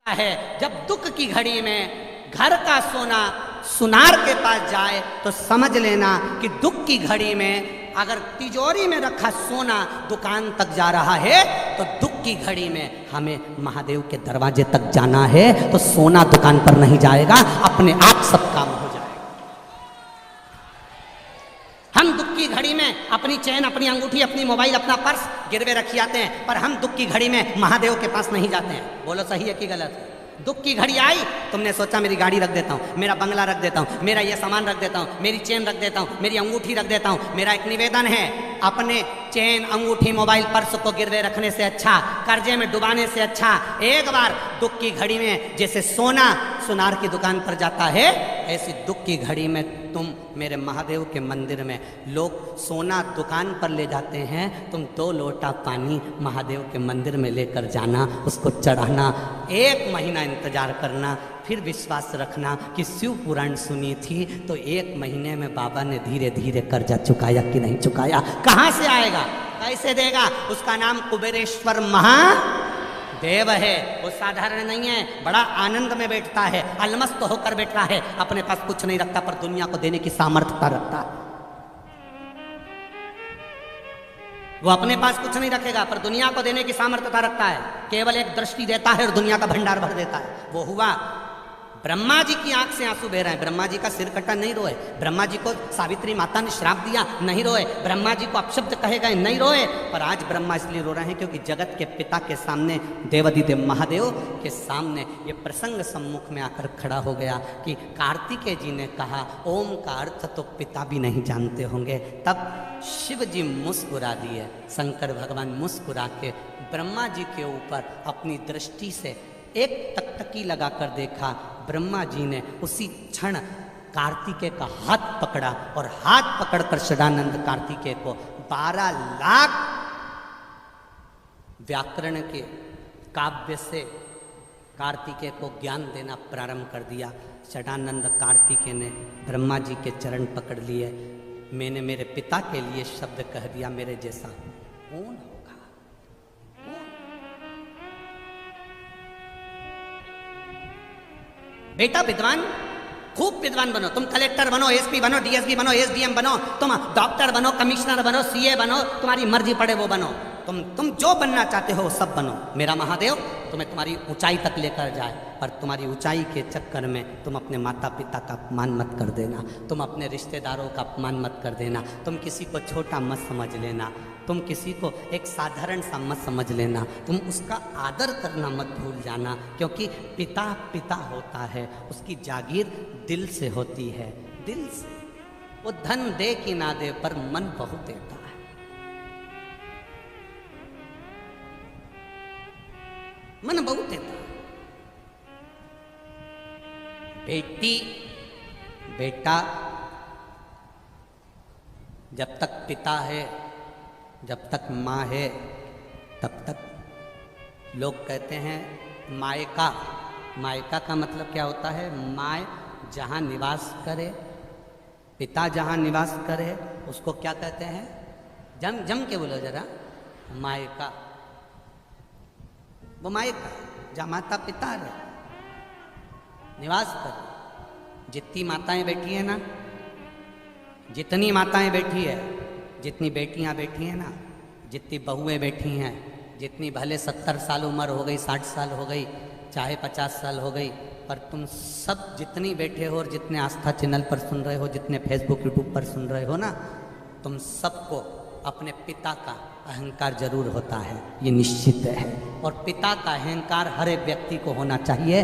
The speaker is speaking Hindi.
है जब दुख की घड़ी में घर का सोना सुनार के पास जाए तो समझ लेना कि दुख की घड़ी में अगर तिजोरी में रखा सोना दुकान तक जा रहा है तो दुख की घड़ी में हमें महादेव के दरवाजे तक जाना है तो सोना दुकान पर नहीं जाएगा, अपने आप सब काम हो जाएगा। हम दुख की घड़ी में अपनी चैन, अपनी अंगूठी, अपनी मोबाइल, अपना पर्स गिरवे रखी आते हैं, पर हम दुख की घड़ी में महादेव के पास नहीं जाते हैं। बोलो सही है कि गलत है? दुख की घड़ी आई, तुमने सोचा मेरी गाड़ी रख देता हूँ, मेरा बंगला रख देता हूँ, मेरा ये सामान रख देता हूँ, मेरी चेन रख देता हूँ, मेरी अंगूठी रख देता हूँ। मेरा एक निवेदन है, अपने चेन, अंगूठी, मोबाइल, पर्स को गिरवे रखने से अच्छा, कर्जे में डुबाने से अच्छा, एक बार दुख की घड़ी में जैसे सोना सुनार की दुकान पर जाता है, ऐसी दुख की घड़ी में तुम मेरे महादेव के मंदिर में लोग सोना दुकान पर ले जाते हैं, तुम 2 लोटा पानी महादेव के मंदिर में लेकर जाना, उसको चढ़ाना, 1 महीना इंतजार करना, फिर विश्वास रखना कि शिव पुराण सुनी थी तो 1 महीने में बाबा ने धीरे धीरे कर्जा चुकाया कि नहीं चुकाया। कहाँ से आएगा, कैसे देगा? उसका नाम कुबेरेश्वर महादेव है। वो साधारण नहीं है, बड़ा आनंद में बैठता है, अलमस्त होकर बैठता है, अपने पास कुछ नहीं रखता पर दुनिया को देने की सामर्थ्यता रखता है। वो अपने पास कुछ नहीं रखेगा पर दुनिया को देने की सामर्थ्यता रखता है। केवल एक दृष्टि देता है और दुनिया का भंडार भर देता है। वो हुआ ब्रह्मा जी की आंख से आंसू बह रहे हैं, ब्रह्मा जी का सिर कटा नहीं रोए, ब्रह्मा जी को सावित्री माता ने श्राप दिया नहीं रोए, ब्रह्मा जी को अपशब्द कहे गए नहीं रोए, पर आज ब्रह्मा इसलिए रो रहे हैं क्योंकि जगत के पिता के सामने, देवाधिदेव महादेव के सामने ये प्रसंग सम्मुख में आकर खड़ा हो गया कि कार्तिकेय जी ने कहा ओम का अर्थ तो पिता भी नहीं जानते होंगे। तब शिव जी मुस्कुरा दिए, शंकर भगवान मुस्कुरा के ब्रह्मा जी के ऊपर अपनी दृष्टि से एक टकटकी लगाकर देखा। ब्रह्मा जी ने उसी क्षण कार्तिकेय का हाथ पकड़ा और हाथ पकड़कर षडानंद कार्तिकेय को 12 लाख व्याकरण के काव्य से कार्तिकेय को ज्ञान देना प्रारंभ कर दिया। षडानंद कार्तिकेय ने ब्रह्मा जी के चरण पकड़ लिए। मैंने मेरे पिता के लिए शब्द कह दिया, मेरे जैसा कौन होगा? बेटा विद्वान, खूब विद्वान बनो, तुम कलेक्टर बनो, एसपी बनो, डीएसपी बनो, एसडीएम बनो, तुम डॉक्टर बनो, कमिश्नर बनो, सीए बनो, तुम्हारी मर्जी पड़े वो बनो, तुम जो बनना चाहते हो सब बनो। मेरा महादेव तुम्हें तुम्हारी ऊंचाई तक लेकर जाए, पर तुम्हारी ऊंचाई के चक्कर में तुम अपने माता पिता का अपमान मत कर देना, तुम अपने रिश्तेदारों का अपमान मत कर देना, तुम किसी को छोटा मत समझ लेना, तुम किसी को एक साधारण सा मत समझ लेना, तुम उसका आदर करना मत भूल जाना, क्योंकि पिता पिता होता है, उसकी जागीर दिल से होती है, दिल से। वो धन दे कि ना दे पर मन बहुत देता है। मन बहुत देता है। बेटी बेटा जब तक पिता है, जब तक माँ है, तब तक लोग कहते हैं मायका। मायका का मतलब क्या होता है? माय जहाँ निवास करे, पिता जहाँ निवास करे उसको क्या कहते हैं? जम के बोलो जरा, मायका। वो मायका जहाँ माता पिता रहे, निवास करे। जितनी माताएं बैठी है ना, जितनी माताएं बैठी है, जितनी बेटियां बैठी हैं ना, जितनी बहुएं बैठी हैं, जितनी भले 70 साल उम्र हो गई, 60 साल हो गई, चाहे 50 साल हो गई, पर तुम सब जितनी बैठे हो और जितने आस्था चैनल पर सुन रहे हो, जितने फेसबुक यूट्यूब पर सुन रहे हो ना, तुम सबको अपने पिता का अहंकार जरूर होता है, ये निश्चित है। और पिता का अहंकार हर एक व्यक्ति को होना चाहिए।